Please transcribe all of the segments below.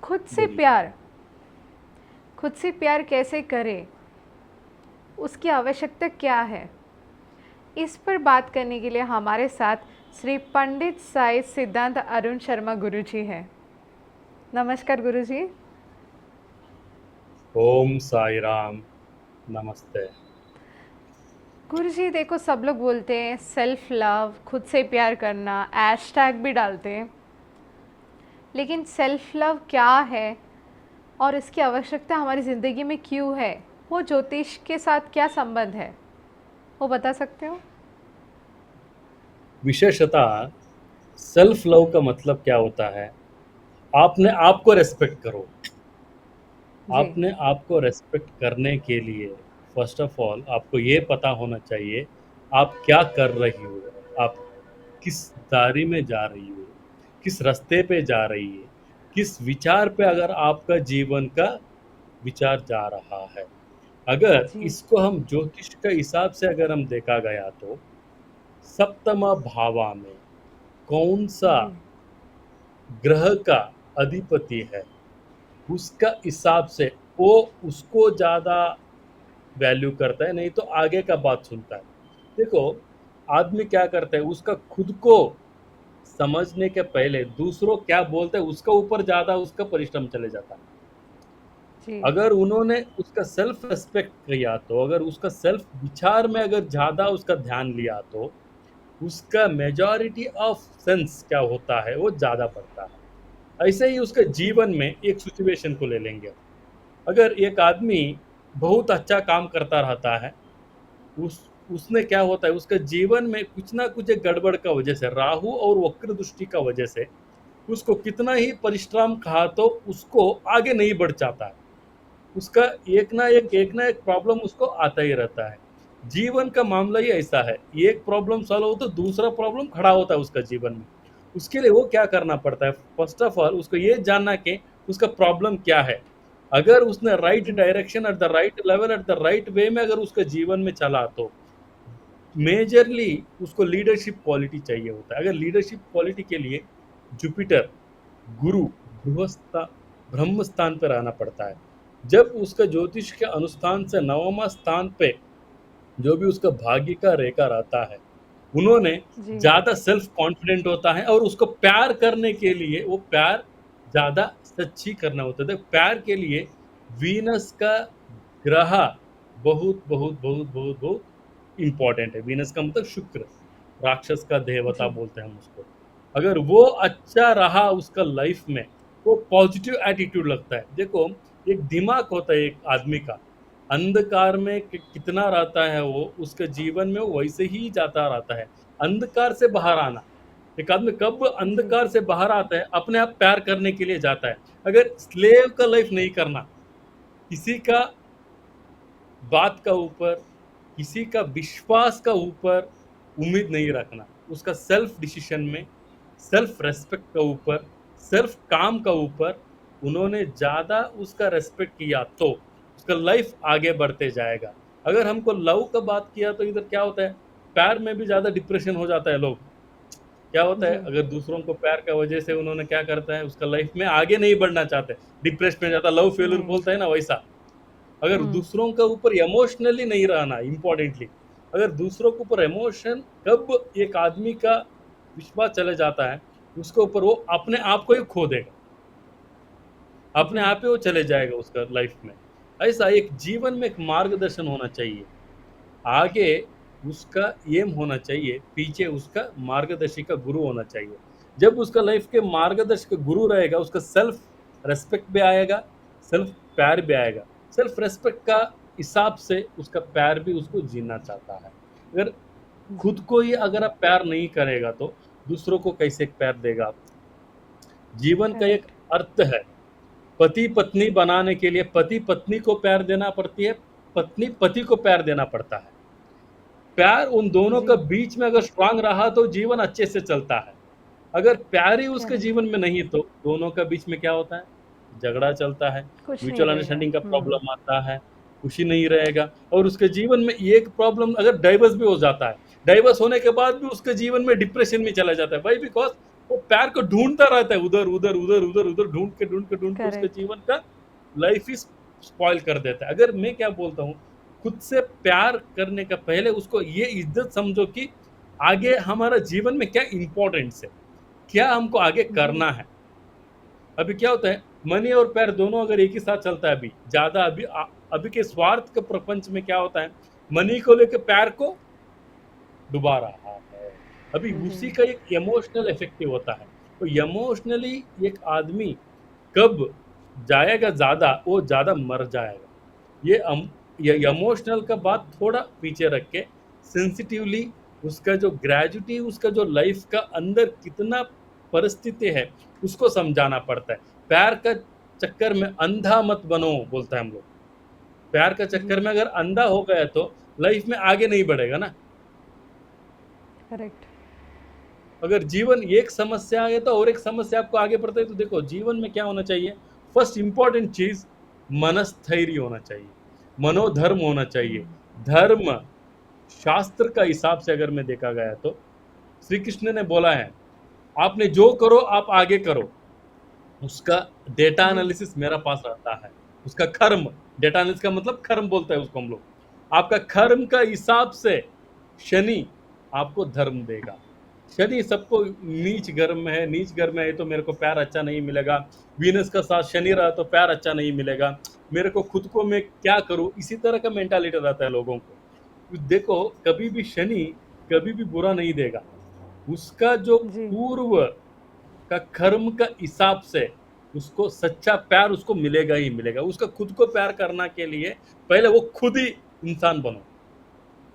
खुद से बोलिए। प्यार खुद से प्यार कैसे करें, उसकी आवश्यकता क्या है? इस पर बात करने के लिए हमारे साथ श्री पंडित साई सिद्धांत अरुण शर्मा गुरुजी हैं। नमस्कार गुरुजी। ओम साई राम। नमस्ते। गुरुजी देखो, सब लोग बोलते हैं सेल्फ लव, खुद से प्यार करना, हैशटैग भी डालते हैं, लेकिन सेल्फ लव क्या है और इसकी आवश्यकता हमारी ज़िंदगी में क्यों है? वो ज्योतिष के साथ क्या संबंध है, वो बता सकते हो? विशेषतः सेल्फ लव का मतलब क्या होता है? आपने आपको रेस्पेक्ट करो। जी। आपने आपको रेस्पेक्ट करने के लिए फर्स्ट ऑफ ऑल आपको ये पता होना चाहिए आप क्या कर रही हो, आप किस दारी में जा रही हो, किस रास्ते पे जा रही है, किस विचार पे अगर आपका जीवन का विचार जा रहा है। अगर जी। इसको हम ज्योतिष के हिसाब से अगर हम देखा गया तो सप्तम भावा में कौन सा जी। ग्रह का अधिपति है, उसका हिसाब से वो उसको ज़्यादा वैल्यू करता है, नहीं तो आगे का बात सुनता है। देखो, आदमी क्या करता है, उसका खुद को समझने के पहले दूसरों क्या बोलते हैं उसका ऊपर ज़्यादा उसका परिश्रम चले जाता है। जी। अगर उन्होंने उसका सेल्फ रिस्पेक्ट किया तो, अगर उसका सेल्फ विचार में अगर ज़्यादा उसका ध्यान लिया तो उसका मेजॉरिटी ऑफ सेंस क्या होता है वो ज़्यादा पड़ता है। ऐसे ही उसके जी। जीवन में एक सिचुएशन को ले लेंगे। अगर एक आदमी बहुत अच्छा काम करता रहता है, उस उसने क्या होता है उसके जीवन में कुछ ना कुछ एक गड़बड़ का वजह से, राहु और वक्र दृष्टि का वजह से उसको कितना ही परिश्रम कहा तो उसको आगे नहीं बढ़ जाता है। उसका जी। एक ना एक प्रॉब्लम उसको आता ही रहता है। जीवन का मामला ही ऐसा है, एक प्रॉब्लम सॉल्व हो तो दूसरा प्रॉब्लम खड़ा होता है उसका जीवन में। उसके लिए वो क्या करना पड़ता है, फर्स्ट ऑफ ऑल उसको ये जानना कि उसका प्रॉब्लम क्या है। अगर उसने राइट जी। Direction at the right level at the right way में अगर उसके जीवन में चला तो मेजरली उसको लीडरशिप क्वालिटी चाहिए होता है। अगर लीडरशिप क्वालिटी के लिए जुपिटर, गुरु, गृहस्थ, ब्रह्म स्थान पर रहना पड़ता है। जब उसका ज्योतिष के अनुष्ठान से नवमा स्थान पे जो भी उसका भाग्य का रेखा रहता है, उन्होंने जी। ज़्यादा सेल्फ कॉन्फिडेंट होता है और उसको प्यार करने के लिए वो प्यार ज़्यादा सच्ची करना होता है। तो प्यार के लिए वीनस का ग्रह बहुत बहुत बहुत बहुत बहुत इम्पोर्टेंट है। वीनस का मतलब शुक्र, राक्षस का देवता जी। बोलते हैं हम उसको। अगर वो अच्छा रहा उसका लाइफ में, वो पॉजिटिव एटीट्यूड लगता है। देखो, एक दिमाग होता है एक आदमी का, अंधकार में कितना रहता है वो उसके जीवन में वो वैसे ही जाता रहता है। अंधकार से बाहर आना, एक आदमी कब जी। अंधकार से बाहर आता है, अपने आप प्यार करने के लिए जाता है। अगर स्लेव का लाइफ नहीं करना, किसी का बात का ऊपर, किसी का विश्वास का ऊपर उम्मीद नहीं रखना, उसका सेल्फ डिसीजन में, सेल्फ रेस्पेक्ट का ऊपर, सेल्फ काम का ऊपर उन्होंने ज़्यादा उसका रेस्पेक्ट किया तो उसका लाइफ आगे बढ़ते जाएगा। अगर हमको लव का बात किया तो इधर क्या होता है, प्यार में भी ज़्यादा डिप्रेशन हो जाता है लोग। क्या होता है, जी। अगर दूसरों को प्यार का वजह से उन्होंने क्या करता है, उसका लाइफ में आगे नहीं बढ़ना चाहते, डिप्रेस में जाता, लव फेल्यूर नहीं। बोलता है ना वैसा। अगर हुँ। दूसरों के ऊपर इमोशनली नहीं रहना इम्पोर्टेंटली, अगर दूसरों के ऊपर इमोशन कब एक आदमी का विश्वास चले जाता है, उसके ऊपर वो अपने आप को ही खो देगा, अपने जी। आप ही वो चले जाएगा उसका लाइफ में। ऐसा एक जीवन में एक मार्गदर्शन होना चाहिए, आगे उसका एम होना चाहिए, पीछे उसका मार्गदर्शी का गुरु होना चाहिए। जब उसका लाइफ के मार्गदर्शी का गुरु रहेगा, उसका सेल्फ रेस्पेक्ट भी आएगा, सेल्फ प्यार भी आएगा। सेल्फ रेस्पेक्ट का हिसाब से उसका प्यार भी उसको जीना चाहता है। अगर खुद जी। को ही अगर आप प्यार नहीं करेगा तो दूसरों को कैसे प्यार देगा आप? जीवन का एक करेक्ट। अर्थ है। पति पत्नी बनाने के लिए पति पत्नी को प्यार देना पड़ती है, पत्नी पति को प्यार देना पड़ता है। प्यार उन दोनों का जी। बीच में अगर स्ट्रांग रहा तो जीवन अच्छे से चलता है। अगर प्यार ही उसके करेक्ट। जीवन में नहीं तो दोनों का बीच में क्या होता है, झगड़ा चलता है, कुछ नहीं म्यूचुअल रहेगा। अंडरस्टैंडिंग का हुँ। प्रॉब्लम आता है, खुशी नहीं रहेगा और उसके जीवन में एक प्रॉब्लम अगर डाइवर्स भी हो जाता है, डाइवर्स होने के बाद भी उसके जीवन में डिप्रेशन में चला जाता है। वाई? बिकॉज़ वो प्यार को ढूंढता रहता है, उधर उधर उधर उधर उधर ढूंढ के उसके करेक्ट। जीवन का लाइफ ही स्पॉइल कर देता है। अगर मैं क्या बोलता हूँ, खुद से प्यार करने का पहले उसको ये इज्जत समझो कि आगे हमारा जीवन में क्या इंपॉर्टेंस है, क्या हमको आगे जी। करना है। अभी क्या होता है, मनी और प्यार दोनों अगर एक ही साथ चलता है, अभी ज्यादा अभी के स्वार्थ के प्रपंच में क्या होता है, मनी को लेकर प्यार को डुबा रहा है। अभी जी। उसी का एक इमोशनल इफेक्टिव होता है। तो इमोशनली एक आदमी कब जाएगा ज्यादा, वो ज्यादा मर जाएगा। ये इमोशनल का बात थोड़ा पीछे रख के सेंसिटिवली उसका जो ग्रेजुटी, उसका जो लाइफ का अंदर कितना परिस्थिति है, उसको समझाना पड़ता है। प्यार का चक्कर में अंधा मत बनो, बोलता है हम लोग। प्यार का जी। चक्कर में अगर अंधा हो गया तो लाइफ में आगे नहीं बढ़ेगा ना। करेक्ट। अगर जीवन एक समस्या है तो और एक समस्या आपको आगे बढ़ता है, तो देखो जीवन में क्या होना चाहिए। फर्स्ट इंपॉर्टेंट चीज मनस्थैर्य होना चाहिए, मनोधर्म होना चाहिए। धर्म शास्त्र का हिसाब से अगर मैं देखा गया तो श्री कृष्ण ने बोला है, आपने जो करो आप आगे करो, उसका डेटा जी। एनालिसिस मेरा पास रहता है। उसका कर्म, डेटा एनालिसिस का मतलब कर्म बोलता है उसको हम लोग। आपका कर्म का हिसाब से शनि आपको धर्म देगा। शनि सबको नीच घर में है, नीच घर में है तो मेरे को प्यार अच्छा नहीं मिलेगा। वीनस का साथ शनि रहा तो प्यार अच्छा नहीं मिलेगा। मेरे को खुद को मैं क्या करूं, इसी तरह का मेंटालिटी रहता है लोगों को। देखो कभी भी शनि कभी भी बुरा नहीं देगा। उसका जो जी। पूर्व का कर्म का हिसाब से उसको सच्चा प्यार उसको मिलेगा ही मिलेगा। उसका खुद को प्यार करना के लिए पहले वो खुद ही इंसान बनो,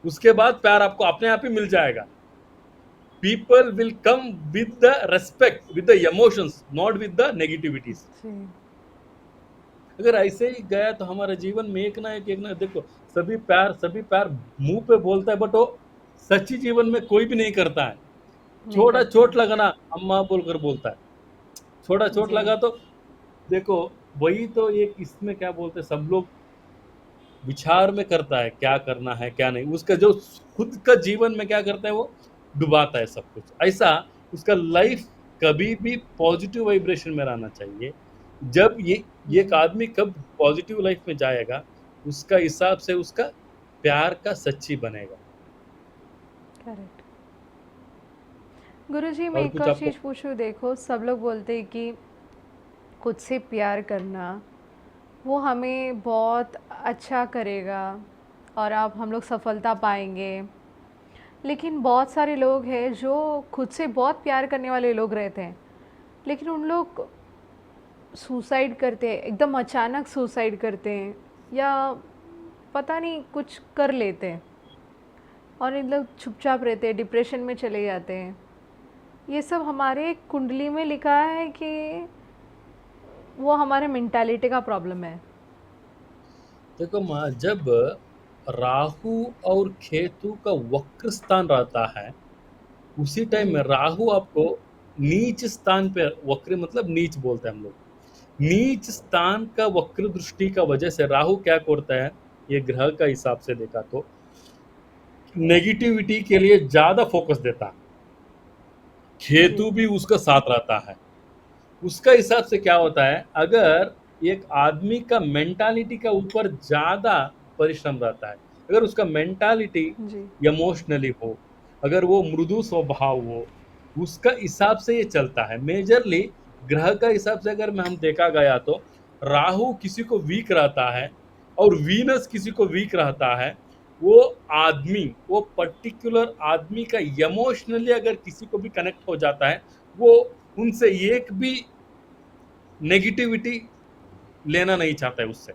उसके बाद प्यार आपको अपने आप ही मिल जाएगा। People will come with the respect, with the emotions, not with the negativities. जी। अगर ऐसे ही गया तो हमारे जीवन में एक ना देखो, सभी प्यार मुंह पे बोलता है, बट वो सच्ची जीवन में कोई भी नहीं करता है। नहीं छोटा करता चोट है। लगना अम्मा बोलकर बोलता है, छोटा चोट जी। लगा तो देखो, वही तो एक इसमें क्या बोलते हैं सब लोग विचार में करता है क्या करना है क्या नहीं। उसका जो खुद का जीवन में क्या करता है वो डुबाता है सब कुछ। ऐसा उसका लाइफ कभी भी पॉजिटिव वाइब्रेशन में रहना चाहिए। जब ये एक जी। आदमी कब पॉजिटिव लाइफ में जाएगा, उसका हिसाब से उसका प्यार का सच्ची बनेगा। करेक्ट। गुरुजी, मैं और एक कुछ और आपको। चीज़ पूछूं। देखो, सब लोग बोलते हैं कि खुद से प्यार करना वो हमें बहुत अच्छा करेगा और आप हम लोग सफलता पाएंगे। लेकिन बहुत सारे लोग हैं जो खुद से बहुत प्यार करने वाले लोग रहते हैं, लेकिन उन लोग सुसाइड करते हैं, एकदम अचानक सुसाइड करते हैं, या पता नहीं कुछ कर लेते हैं, और इन लोग चुपचाप रहते हैं, डिप्रेशन में चले जाते हैं। ये सब हमारे कुंडली में लिखा है कि वो हमारे मेंटालिटी का प्रॉब्लम है? देखो माँ, जब राहु और केतु का वक्र स्थान रहता है, उसी टाइम में जी। राहु आपको नीच स्थान पे, वक्र मतलब नीच बोलते हैं हम लोग, नीच स्थान का वक्र दृष्टि का वजह से राहु क्या करता है, ये ग्रह का हिसाब से देखा तो नेगेटिविटी के लिए ज्यादा फोकस देता है। जी। केतु भी उसका साथ रहता है। उसका हिसाब से क्या होता है, अगर एक आदमी का मेंटालिटी का ऊपर ज्यादा परिश्रम रहता है, अगर उसका मेंटालिटी जी। इमोशनली हो, अगर वो मृदु स्वभाव हो, उसका हिसाब से ये चलता है मेजरली। ग्रह का हिसाब से अगर मैं हम देखा गया तो राहु किसी को वीक रहता है और वीनस किसी को वीक रहता है। वो आदमी, वो पर्टिकुलर आदमी का इमोशनली अगर किसी को भी कनेक्ट हो जाता है, वो उनसे एक भी नेगेटिविटी लेना नहीं चाहता है उससे।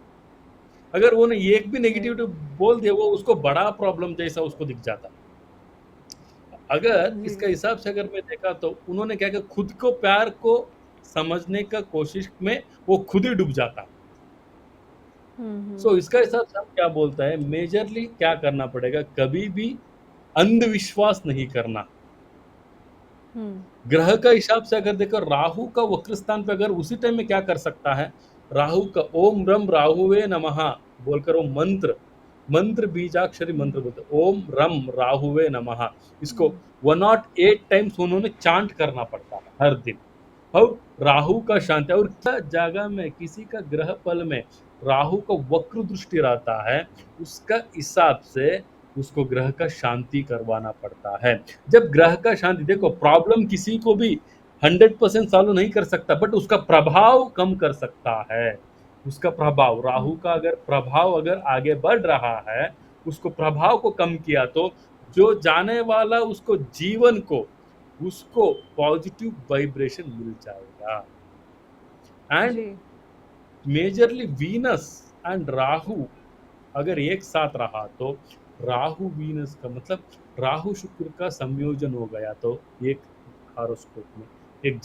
अगर वो ने एक भी जी। नेगेटिविटी बोल दिया, वो उसको बड़ा प्रॉब्लम जैसा उसको दिख जाता है। अगर जी। इसका हिसाब से अगर मैं देखा तो उन्होंने क्या किया, खुद को प्यार को समझने का कोशिश में वो खुद ही डूब जाता। सो इसका हिसाब से हम क्या बोलता है, मेजरली क्या करना पड़ेगा, कभी भी अंधविश्वास नहीं करना। हम्म। ग्रह का हिसाब से अगर देखो, राहु का वक्र स्थान पे अगर उसी टाइम में क्या कर सकता है, राहु का ओम रम राहुवे नमः बोलकर वो मंत्र मंत्र बीजाक्षरी मंत्र बोलते हैं, ओम रम राहुवे नमः। इसको 108 टाइम्स उन्होंने चांट करना पड़ता है हर दिन। और राहु का शांति, और क्या जगह में किसी का ग्रह पल में राहु का वक्र दृष्टि रहता है, उसका हिसाब से उसको ग्रह का शांति करवाना पड़ता है। जब ग्रह का शांति, देखो प्रॉब्लम किसी को भी 100% सॉल्व नहीं कर सकता, बट उसका प्रभाव कम कर सकता है। उसका प्रभाव, राहु का अगर प्रभाव अगर आगे बढ़ रहा है, उसको प्रभाव को कम किया तो जो जाने वाला उसको जीवन को, उसको पॉजिटिव वाइब्रेशन मिल जाएगा। एंड जी मेजरली वीनस एंड राहु अगर एक साथ रहा तो, राहु वीनस का मतलब राहु शुक्र का संयोजन हो गया तो एक हॉरोस्कोप में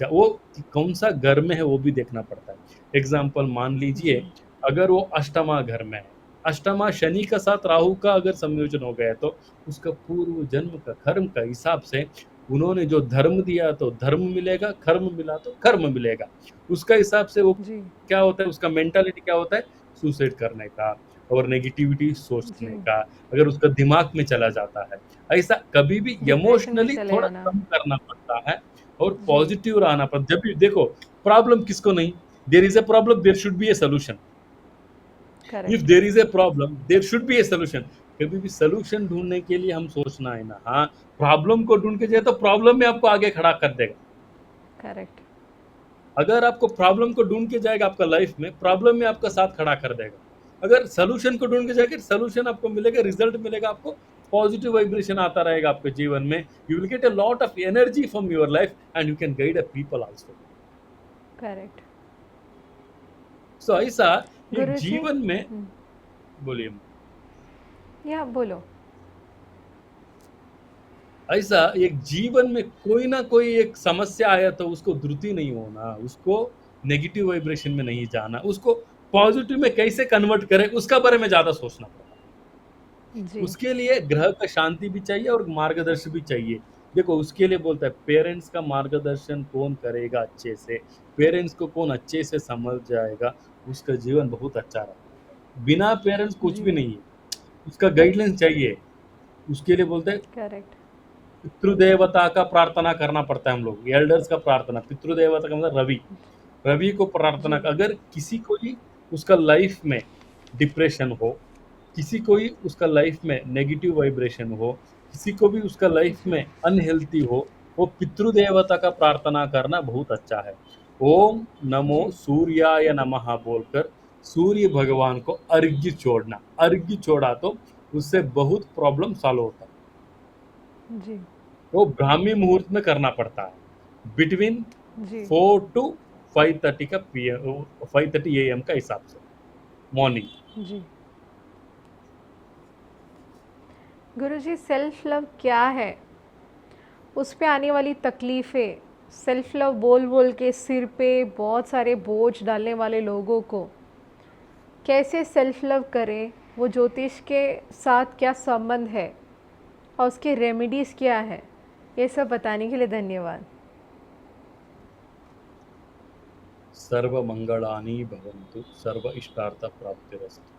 वो कौन सा घर में है वो भी देखना पड़ता है। एग्जाम्पल मान लीजिए, जी अगर वो अष्टमा घर में है, अष्टमा शनि का साथ राहु का अगर संयोजन हो गया तो उसका पूर्व जन्म का कर्म का हिसाब से उन्होंने जो धर्म दिया तो धर्म मिलेगा, कर्म मिला तो कर्म मिलेगा। उसका हिसाब से वो जी क्या होता है, उसका मेंटालिटी क्या होता है, सुसाइड करने का और नेगेटिविटी सोचने जी। का, अगर उसका दिमाग में चला जाता है। ऐसा कभी भी डिप्रेशन में इमोशनली चले थोड़ा जाना। कम करना पड़ता है और जी पॉजिटिव रहना पड़ता। जब भी देखो प्रॉब्लम किसको नहीं, there is a problem there should be a solution. If correct there is a problem there should be a solution. कभी भी सॉल्यूशन ढूंढने के लिए हम सोचना है ना, हाँ प्रॉब्लम को ढूंढ के जाए तो प्रॉब्लम में आपको आगे खड़ा कर देगा। करेक्ट अगर आपको प्रॉब्लम को ढूंढ के जाएगा आपका लाइफ में, प्रॉब्लम में आपका साथ खड़ा कर देगा। अगर सोल्यूशन को ढूंढ के जाएगा, सोल्यूशन आपको मिलेगा, रिजल्ट मिलेगा आपको, पॉजिटिव वाइब्रेशन आता रहेगा आपके जीवन में। You will get a lot of energy from your life and you can guide a people also. Correct. So ऐसा एक गुरुजी जीवन में, बोलिए, या बोलो। ऐसा एक जीवन में कोई ना कोई एक समस्या आया तो उसको द्रुति नहीं होना, उसको नेगेटिव वाइब्रेशन में नहीं जाना, उसको पॉजिटिव में कैसे कन्वर्ट करें उसका बारे में ज्यादा सोचना पड़ता है। जी उसके लिए ग्रह का शांति भी चाहिए और मार्गदर्शन भी चाहिए। देखो उसके लिए बोलता है, पेरेंट्स का मार्गदर्शन कौन करेगा अच्छे से, पेरेंट्स को कौन अच्छे से समझ जाएगा, उसका जीवन बहुत अच्छा रहेगा। बिना पेरेंट्स कुछ भी जी नहीं है, उसका गाइडलाइंस चाहिए। उसके लिए बोलते हैं करेक्ट पितृदेवता का प्रार्थना करना पड़ता है। हम लोग एल्डर्स का प्रार्थना, पितृदेवता का मतलब रवि, रवि को प्रार्थना। जी अगर किसी को ही उसका लाइफ में डिप्रेशन हो, किसी को ही उसका लाइफ में नेगेटिव वाइब्रेशन हो, किसी को भी उसका लाइफ जी में अनहेल्थी हो, वो पितृदेवता का प्रार्थना करना बहुत अच्छा है। ओम नमो जी सूर्याय नमः बोलकर सूर्य भगवान को अर्घ्य छोड़ना, अर्घ्य छोड़ा तो उससे बहुत प्रॉब्लम सॉल्व होता है। जी वो ब्राह्मी मुहूर्त में करना पड़ता है, बिटवीन जी 4 to 5:30 का पीएम, 5:30 AM का हिसाब से मॉर्निंग। जी। गुरुजी सेल्फ लव क्या है, उस पे आने वाली तकलीफ़ें, सेल्फ लव बोल बोल के सिर पे बहुत सारे बोझ डालने वाले लोगों को कैसे सेल्फ लव करें, वो ज्योतिष के साथ क्या संबंध है और उसके रेमेडीज़ क्या है, ये सब बताने के लिए धन्यवाद। सर्व मंगलानि भवन्तु, सर्व इष्टार्थ प्राप्तिरस्तु।